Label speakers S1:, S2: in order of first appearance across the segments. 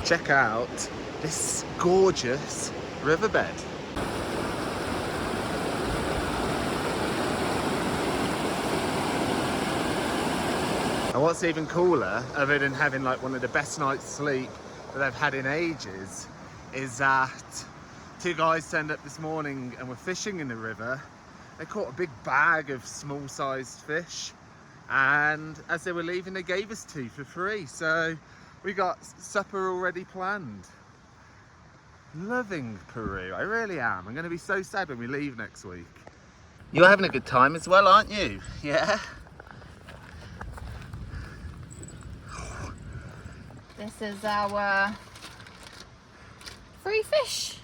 S1: check out this gorgeous riverbed. And what's even cooler, other than having like one of the best night's sleep that I've had in ages, is that two guys turned up this morning and were fishing in the river. They caught a big bag of small-sized fish, and as they were leaving they gave us 2 for free. So we got supper already planned. Loving Peru, I really am. I'm going to be so sad when we leave next week. You're having a good time as well, aren't you? Yeah?
S2: This is our free fish.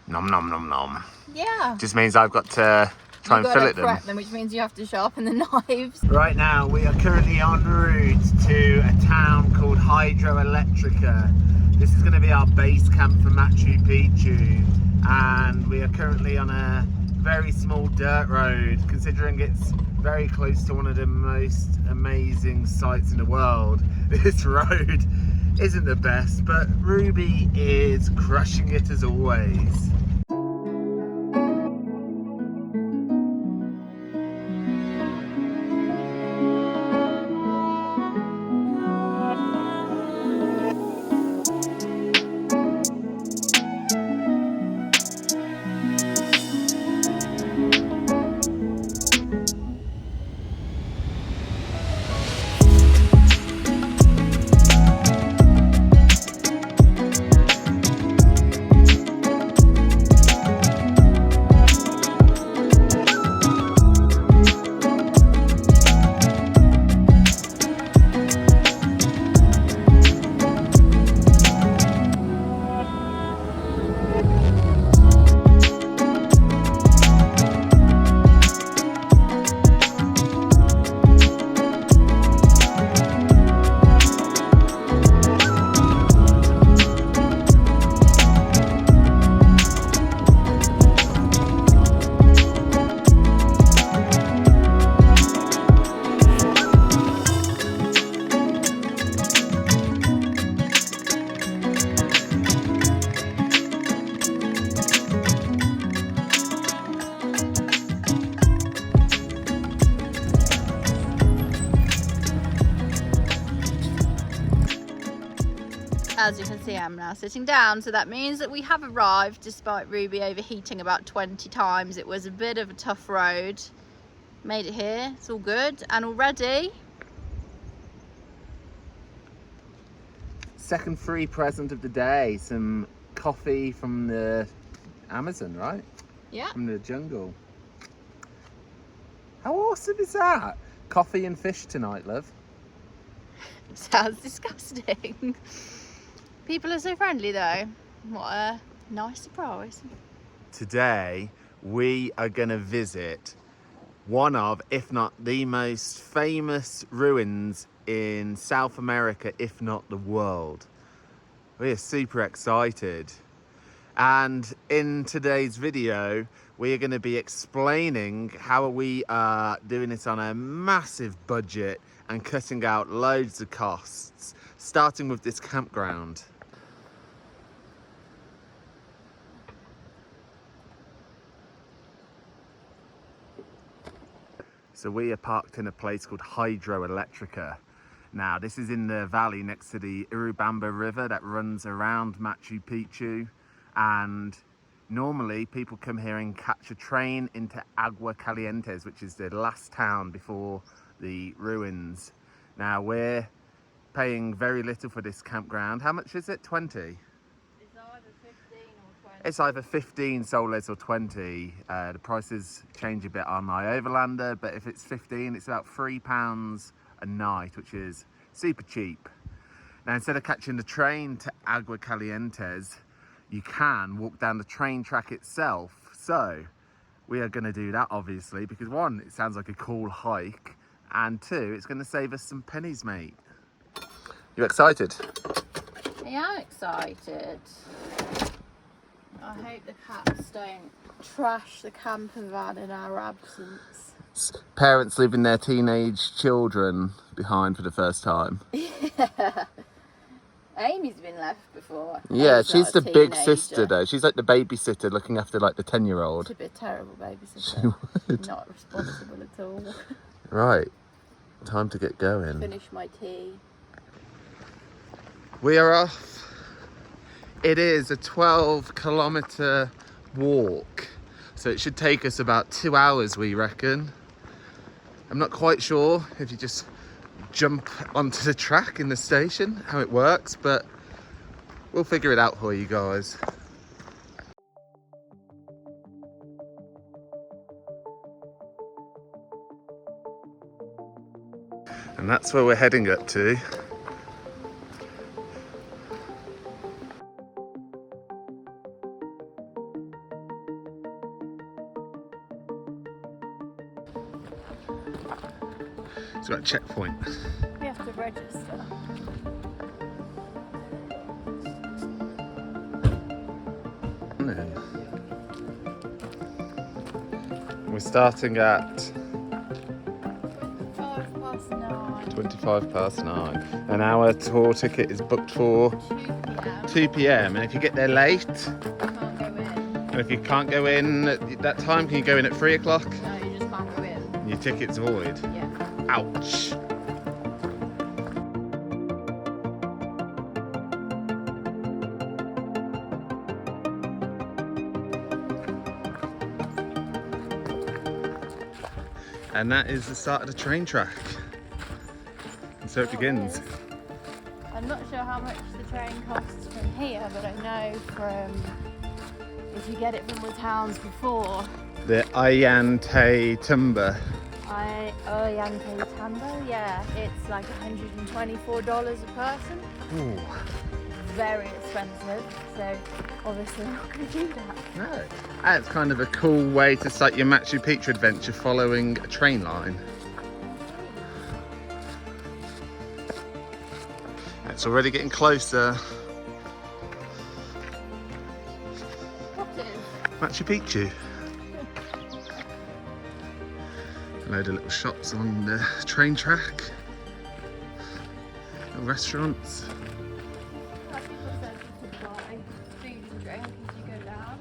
S1: Nom nom nom nom.
S2: Yeah.
S1: Just means I've got to try and fillet them.
S2: Prep them, which means you have to sharpen the knives.
S1: Right now we are currently en route to a town called Hidroelectrica. This is going to be our base camp for Machu Picchu, and we are currently on a very small dirt road, considering it's very close to one of the most amazing sites in the world. This road isn't the best, but Ruby is crushing it as always.
S2: As you can see, I'm now sitting down, so that means that we have arrived despite Ruby overheating about 20 times. It was a bit of a tough road. Made it here, it's all good. And already...
S1: Second free present of the day, some coffee from the Amazon, right?
S2: Yeah.
S1: From the jungle. How awesome is that? Coffee and fish tonight, love.
S2: Sounds disgusting. People are so friendly though. What a nice surprise.
S1: Today we are going to visit one of, if not the most famous ruins in South America, if not the world. We are super excited. And in today's video, we are going to be explaining how we are doing it on a massive budget and cutting out loads of costs, starting with this campground. So we are parked in a place called Hidroelectrica. Now, this is in the valley next to the Urubamba River that runs around Machu Picchu. And normally people come here and catch a train into Aguas Calientes, which is the last town before the ruins. Now, we're paying very little for this campground. How much is it? 20? It's either 15 soles or 20. The prices change a bit on my Overlander, but if it's 15, it's about £3 a night, which is super cheap. Now, instead of catching the train to Aguas Calientes, you can walk down the train track itself. So we are going to do that, obviously, because one, it sounds like a cool hike, and two, it's going to save us some pennies, mate. You excited?
S2: I am excited. I hope the cats don't trash the camper van in our absence.
S1: Parents leaving their teenage children behind for the first time.
S2: Yeah. Amy's been left before.
S1: Yeah,
S2: Amy's
S1: she's
S2: not
S1: the
S2: a
S1: big
S2: teenager.
S1: sister though. She's like the babysitter looking after like the 10-year-old.
S2: She'd be a terrible
S1: She
S2: babysitter.
S1: would.
S2: Not responsible at all.
S1: Right, time to get going.
S2: Finish my tea.
S1: We are off. It is a 12-kilometer walk, so it should take us about 2 hours, we reckon. I'm not quite sure if you just jump onto the track in the station, how it works, but we'll figure it out for you guys. And that's where we're heading up to. It's about checkpoint.
S2: We have to register.
S1: We're starting at
S2: 5 past 9.
S1: 9. And our tour ticket is booked for 2 p.m. And if you get there late,
S2: Can't go in.
S1: and if you can't go in at that time, can you go in at 3 o'clock?
S2: No, you just can't go in.
S1: And your ticket's void.
S2: Yeah.
S1: Ouch. And that is the start of the train track. And so it begins.
S2: I'm not sure how much the train costs from here, but I know from if you get it from the towns before.
S1: The Ayante Tumba.
S2: Yankee Tambo, yeah, it's like $124 a person.
S1: Ooh.
S2: Very expensive, so obviously we're not going to do that.
S1: No. That's kind of a cool way to start your Machu Picchu adventure, following a train line. It's already getting closer.
S2: What is?
S1: Machu Picchu. A load of little shops along the train track. Little restaurants.
S2: People said you could buy food and drink as you go down.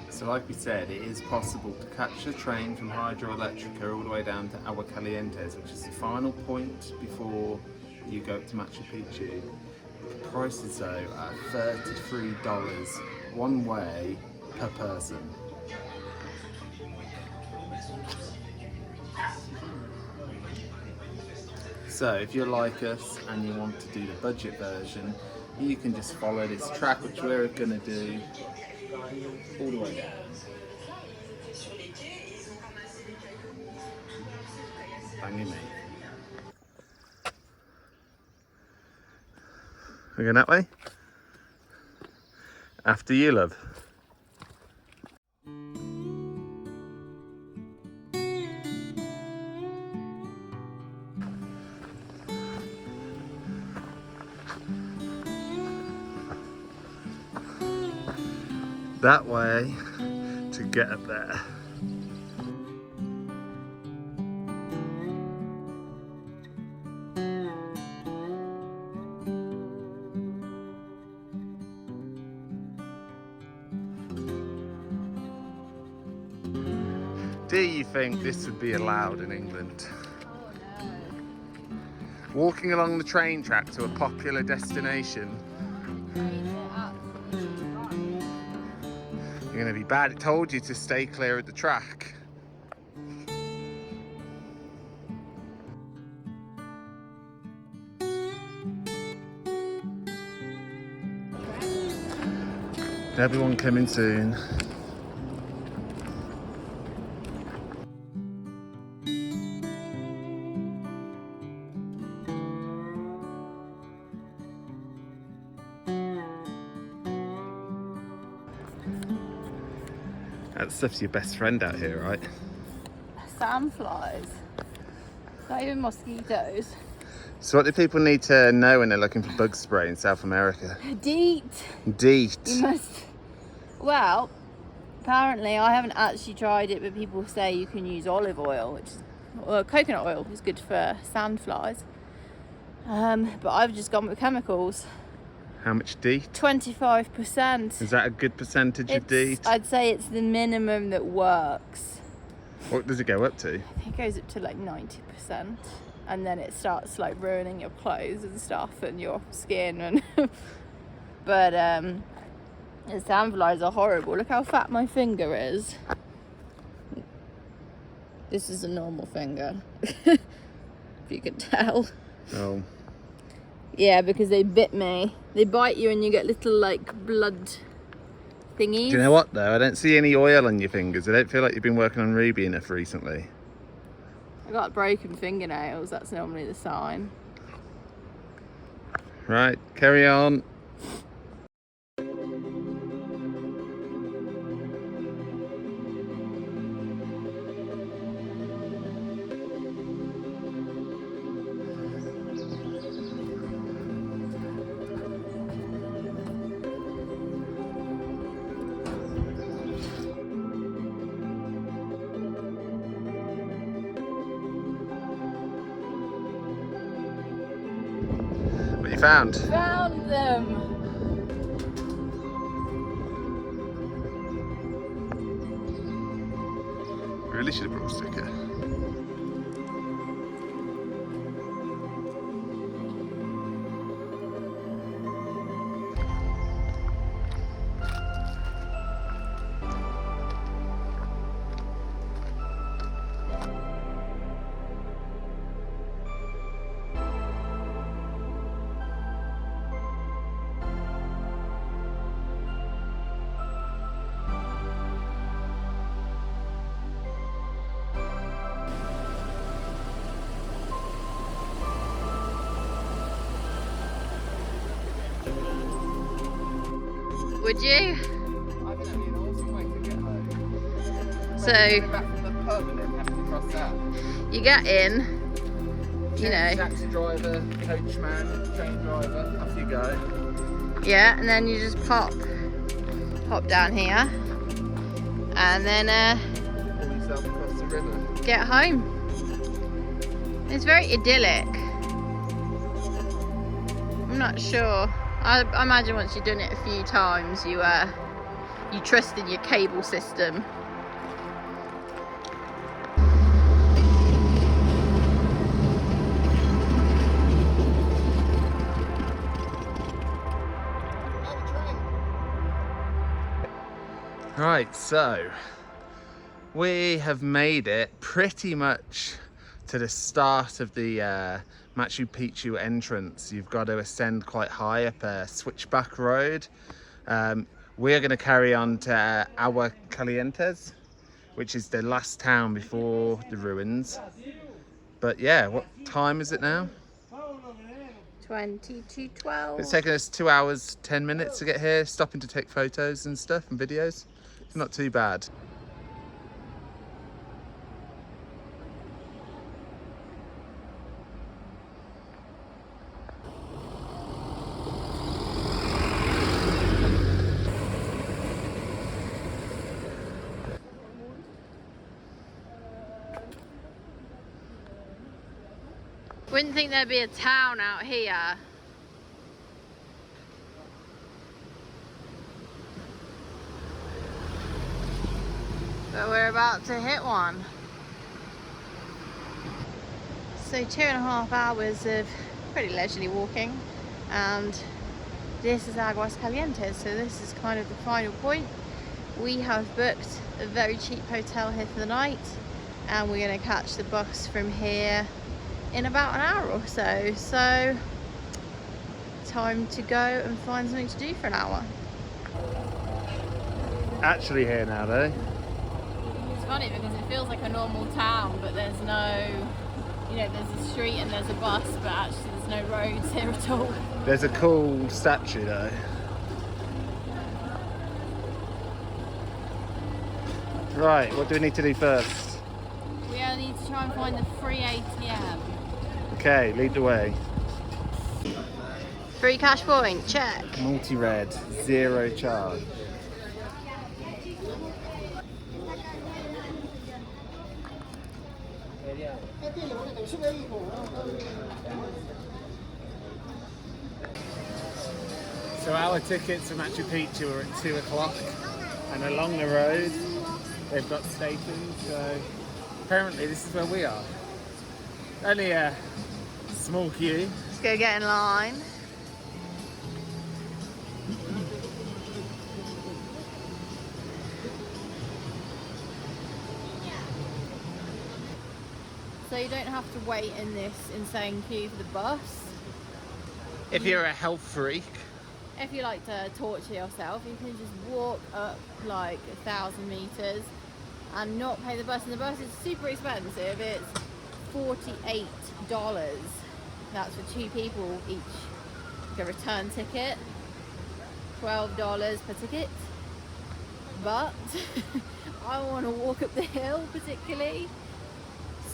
S1: So like we said, it is possible to catch a train from Hidroelectrica all the way down to Aguas Calientes, which is the final point before you go up to Machu Picchu. The prices though are $33 one way per person. So if you're like us and you want to do the budget version, you can just follow this track, which we're going to do all the way down. Banging me. We're going that way? After you, love. That way to get up there. Do you think this would be allowed in England?
S2: Oh no.
S1: Walking along the train track to a popular destination. You're going to be bad. It told you to stay clear of the track. Everyone coming soon. That stuff's your best friend out here, right?
S2: Sandflies. Not even mosquitoes.
S1: So what do people need to know when they're looking for bug spray in South America?
S2: DEET.
S1: DEET.
S2: You must. Well, apparently I haven't actually tried it, but people say you can use olive oil, which is, or coconut oil is good for sandflies. But I've just gone with chemicals.
S1: How much D?
S2: 25%.
S1: Is that a good percentage of D?
S2: I'd say it's the minimum that works.
S1: What does it go up to?
S2: I think it goes up to like 90%. And then it starts like ruining your clothes and stuff and your skin and but the sand flies are horrible. Look how fat my finger is. This is a normal finger. If you could tell.
S1: Oh.
S2: Yeah, because they bit me. They bite you and you get little like blood thingies.
S1: Do you know what though? I don't see any oil on your fingers. I don't feel like you've been working on Ruby enough recently.
S2: I got broken fingernails, that's normally the sign.
S1: Right, carry on. What you found?
S2: Found them!
S1: Really should have brought a sticker.
S2: Would you?
S1: I think that'd be an awesome way to get home.
S2: So
S1: Go back from the pub and then have to cross that.
S2: you get in, you know.
S1: Taxi driver, coachman, train driver, off you go.
S2: Yeah, and then you just pop down here and then
S1: Pull yourself across the river.
S2: get home. It's very idyllic. I'm not sure. I imagine once you've done it a few times, you trust in your cable system.
S1: Right, so we have made it pretty much to the start of the Machu Picchu entrance. You've got to ascend quite high up a switchback road. We're going to carry on to Aguas Calientes, which is the last town before the ruins. But yeah, what time is it now?
S2: 20 to 12.
S1: It's taken us 2 hours, 10 minutes to get here, stopping to take photos and stuff and videos. It's not too bad.
S2: Wouldn't think there'd be a town out here. But we're about to hit one. So 2.5 hours of pretty leisurely walking, and this is Aguas Calientes, so this is kind of the final point. We have booked a very cheap hotel here for the night, and we're going to catch the bus from here in about an hour or so. So time to go and find something to do for an hour.
S1: Actually here now though.
S2: It's funny because it feels like a normal town, but there's no, you know, there's a street and there's a bus, but actually there's no roads here at all.
S1: There's a cool statue though. Right, what do we need to do first?
S2: We only need to try and find the free ATM.
S1: Okay, lead the way.
S2: Free cash point, check.
S1: Multi-red, 0 charge. So our tickets for Machu Picchu are at 2 o'clock, and along the road they've got stations, so apparently this is where we are. Only a small queue.
S2: Let's go get in line. So you don't have to wait in this insane queue for the bus.
S1: If you're a health freak.
S2: If you like to torture yourself, you can just walk up like 1,000 meters and not pay the bus. And the bus is super expensive. It's $48. That's for 2 people each. Like a return ticket, $12 per ticket. But I want to walk up the hill particularly,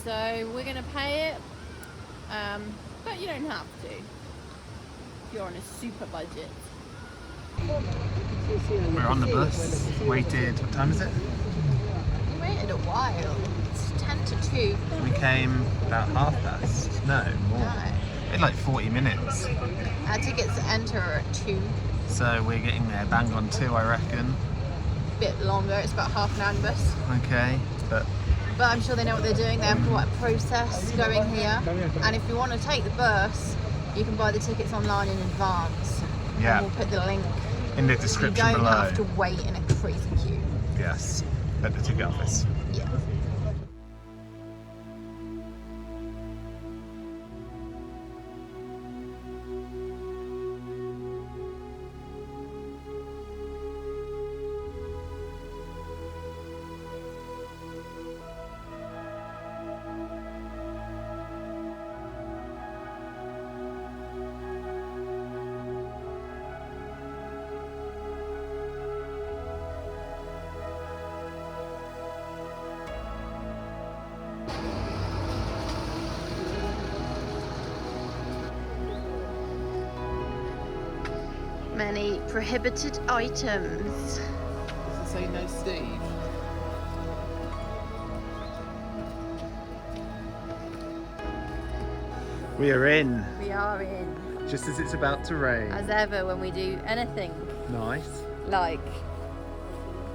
S2: so we're going to pay it. But you don't have to if you're on a super budget.
S1: We're on the bus, waited, what time is it?
S2: We waited a while. It's 10 to 2.
S1: We came about 1:30. No, more.
S2: No.
S1: We had like 40 minutes.
S2: Our tickets to enter are at 2.
S1: So we're getting there bang on 2, I reckon.
S2: Bit longer, it's about half an hour in the bus.
S1: Okay, but
S2: I'm sure they know what they're doing. They have quite a process going here. And if you want to take the bus, you can buy the tickets online in advance.
S1: yeah,
S2: And we'll put the link.
S1: in the
S2: You
S1: description
S2: don't
S1: below.
S2: have to wait in a crazy queue.
S1: Yes, at the ticket office.
S2: Yeah. Many prohibited items.
S1: Does it say no Steve? We are in,
S2: We are in.
S1: just as it's about to rain.
S2: As ever, when we do anything
S1: Nice.
S2: like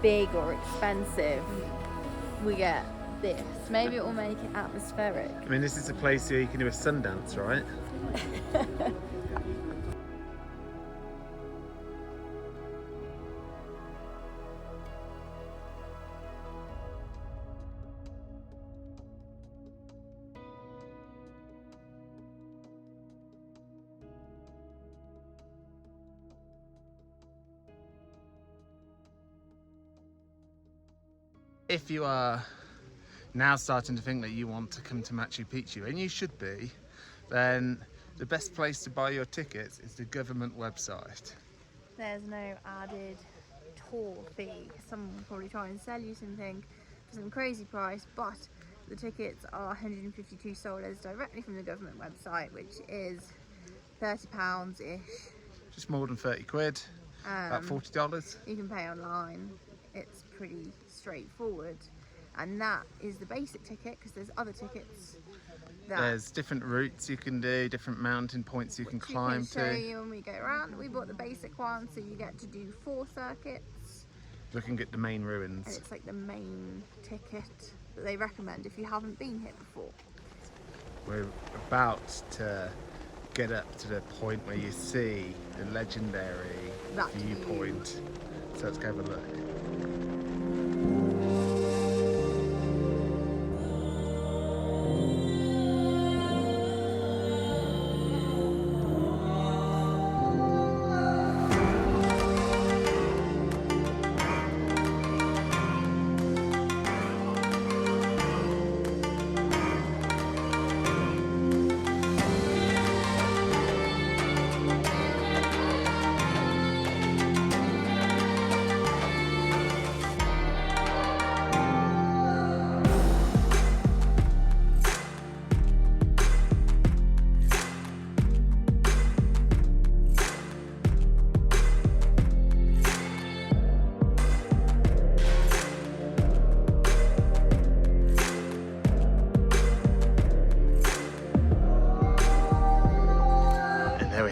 S2: big or expensive, we get this. Maybe it will make it atmospheric.
S1: I mean, this is a place where you can do a sun dance, right? If you are now starting to think that you want to come to Machu Picchu, and you should be, then the best place to buy your tickets is the government website.
S2: There's no added tour fee. Someone will probably try and sell you something for some crazy price, but the tickets are $152 directly from the government website, which is £30-ish.
S1: Just more than 30 quid, about $40.
S2: You can pay online. It's pretty straightforward, and that is the basic ticket, because there's other tickets that
S1: There's different routes you can do, different mountain points you can climb
S2: we can show
S1: to.
S2: you when we go around. We bought the basic one, so you get to do 4 circuits,
S1: Looking at the main
S2: and
S1: ruins.
S2: it's like the main ticket that they recommend if you haven't been here before.
S1: We're about to get up to the point where you see the legendary
S2: That
S1: viewpoint. So let's go have a look.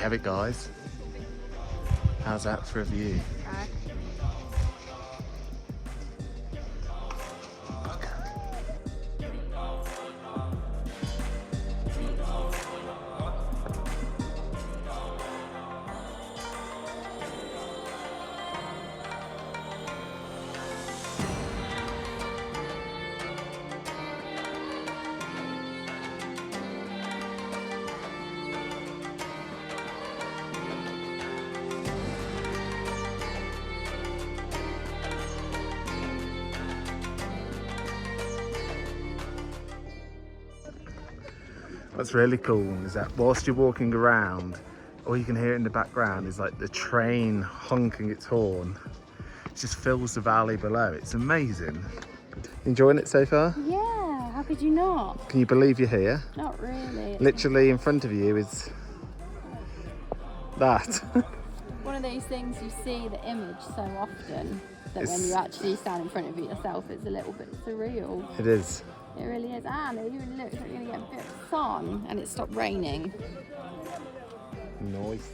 S1: Have it, guys. How's that for a view? What's really cool is that whilst you're walking around, all you can hear in the background is like the train honking its horn. It just fills the valley below. It's amazing. Enjoying it so far?
S2: Yeah, how could you not?
S1: Can you believe you're here?
S2: Not really.
S1: Literally in front of you is that.
S2: One of those things you see the image so often that when you actually stand in front of it yourself, it's a little bit surreal.
S1: It is.
S2: It really is. And it even looks like we're going to get a bit of sun and it stopped raining.
S1: Nice.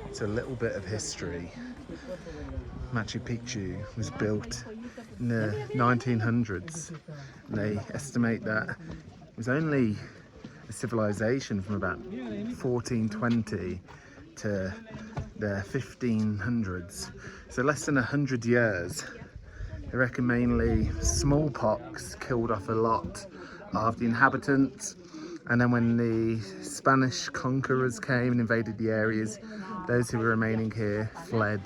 S1: It's a little bit of history. Machu Picchu was built in the 1900s. And they estimate that it was only a civilization from about 1420 to the 1500s. So less than 100 years. They reckon mainly smallpox killed off a lot of the inhabitants, and then when the Spanish conquerors came and invaded the areas, those who were remaining here fled.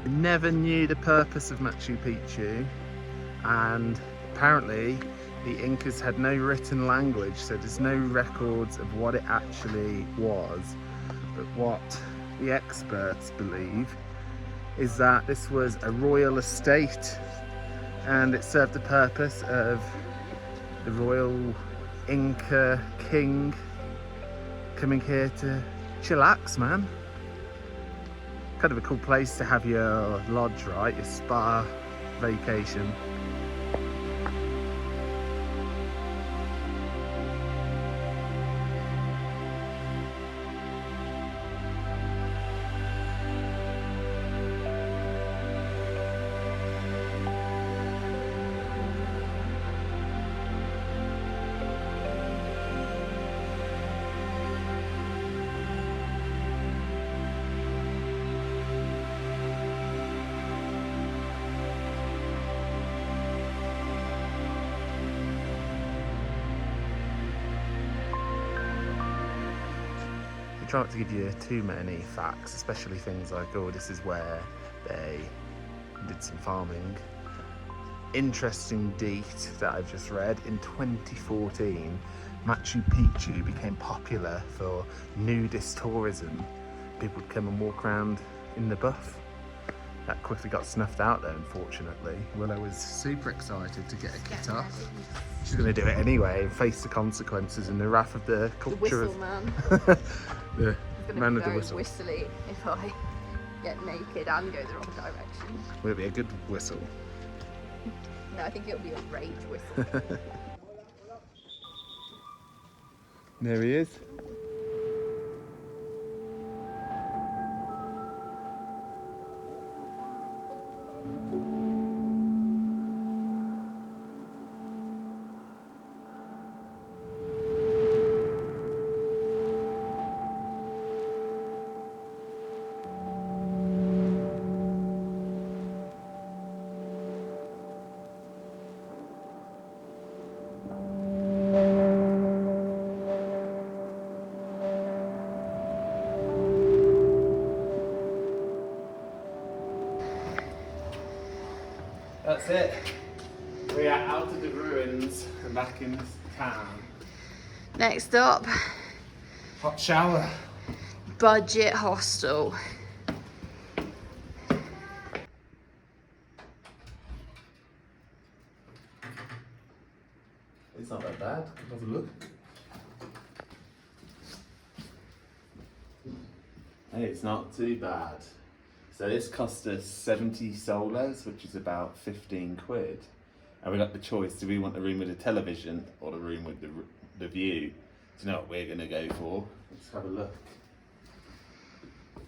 S1: Never knew the purpose of Machu Picchu, and apparently the Incas had no written language, so there's no records of what it actually was. But what the experts believe is that this was a royal estate and it served the purpose of the royal Inca king coming here to chillax, man. Kind of a cool place to have your lodge, right? Your spa vacation. Try not to give you too many facts, especially things like, oh, this is where they did some farming. Interesting date that I've just read, in 2014, Machu Picchu became popular for nudist tourism. People would come and walk around in the buff. That quickly got snuffed out though, unfortunately. Willow was super excited to get a kit off. She's going to do it anyway and face the consequences and the wrath of the culture.
S2: The whistle man.
S1: The man
S2: It's
S1: with the
S2: very
S1: whistle.
S2: whistly if I get naked and go the wrong direction.
S1: Will it be a good whistle?
S2: No, I think it'll be a rage whistle.
S1: There he is. that's it. We are out of the ruins and back in town.
S2: Next up,
S1: Hot shower.
S2: budget hostel.
S1: It's not that bad. Have a look. Hey, it's not too bad. So this cost us 70 soles, which is about 15 quid. And we got the choice, do we want the room with the television or the room with the view? Do you know what we're gonna go for? Let's have a look.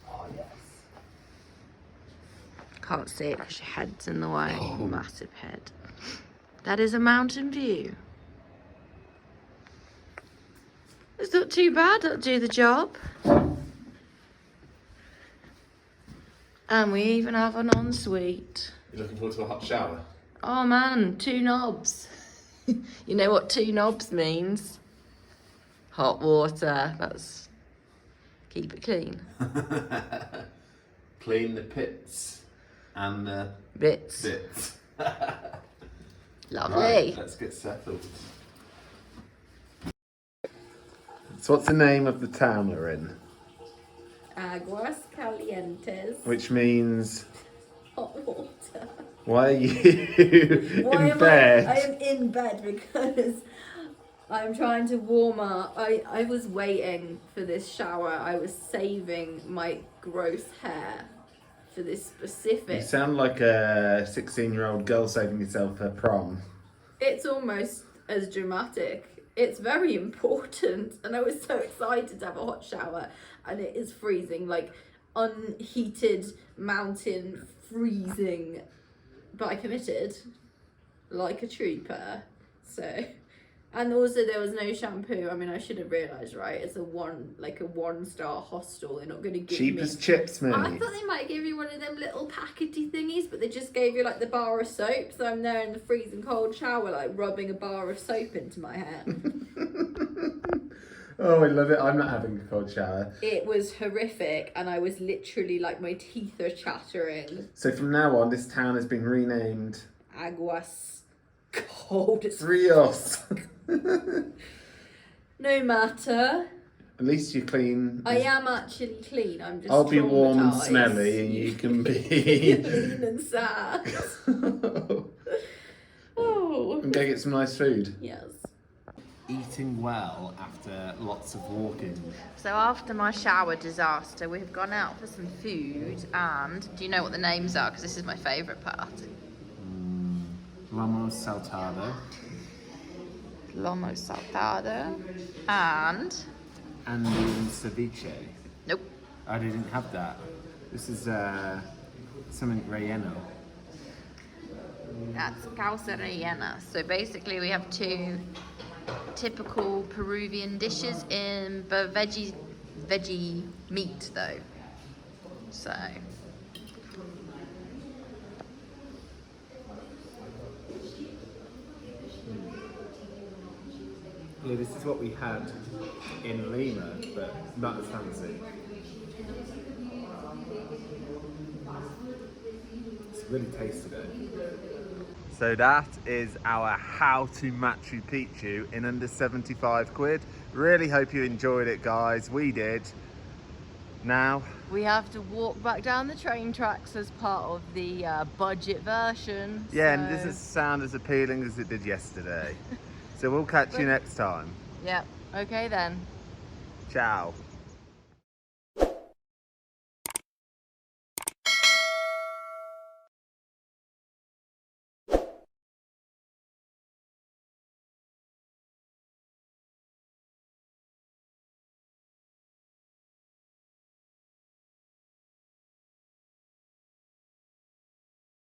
S1: Oh yes.
S2: Can't see it because your head's in the way. Oh. Massive head. That is a mountain view. It's not too bad, it'll do the job. And we even have an ensuite.
S1: You're looking forward to a hot shower?
S2: Oh man, 2 knobs. You know what 2 knobs means? Hot water. That's keep it clean.
S1: Clean the pits and the
S2: Bits. Lovely.
S1: Right, let's get settled. So what's the name of the town we're in?
S2: Aguas Calientes.
S1: Which means...
S2: Hot water.
S1: Why are you in bed?
S2: I am in bed because I'm trying to warm up. I was waiting for this shower. I was saving my gross hair for this specific...
S1: You sound like a 16-year-old girl saving herself for prom.
S2: It's almost as dramatic. It's very important, and I was so excited to have a hot shower, and it is freezing, like unheated mountain freezing, but I committed like a trooper. So, and also there was no shampoo. I mean, I should have realised, right? It's a 1-star hostel. They're not going to give
S1: cheap
S2: me...
S1: as chips, mate.
S2: I thought they might give you one of them little packety thingies, but they just gave you like the bar of soap. So I'm there in the freezing cold shower, like rubbing a bar of soap into my hair.
S1: Oh, I love it. I'm not having a cold shower.
S2: It was horrific, and I was literally like, my teeth are chattering.
S1: So from now on, this town has been renamed...
S2: Aguas cold as
S1: Rios.
S2: No matter.
S1: At least you're clean.
S2: I am actually clean. I'm just
S1: I'll be warm and
S2: traumatised.
S1: smelly, and you can be...
S2: Clean and sad. Oh.
S1: And go get some nice food.
S2: Yes.
S1: Eating well after lots of walking.
S2: So after my shower disaster, we've gone out for some food, and do you know what the names are? Because this is my favourite part.
S1: Lomo saltado.
S2: Lomo saltado. And...
S1: Andean ceviche.
S2: Nope.
S1: I didn't have that. This is something relleno.
S2: That's causa rellena. So basically we have 2 typical Peruvian dishes in but veggie meat though. So
S1: Yeah, this is what we had in Lima, but not as fancy. It's really tasty though. So that is our how to Machu Picchu in under 75 quid. Really hope you enjoyed it, guys. We did. Now
S2: we have to walk back down the train tracks as part of the budget version.
S1: yeah, and it doesn't sound as appealing as it did yesterday. So we'll catch you next time.
S2: Yep. Okay then.
S1: Ciao.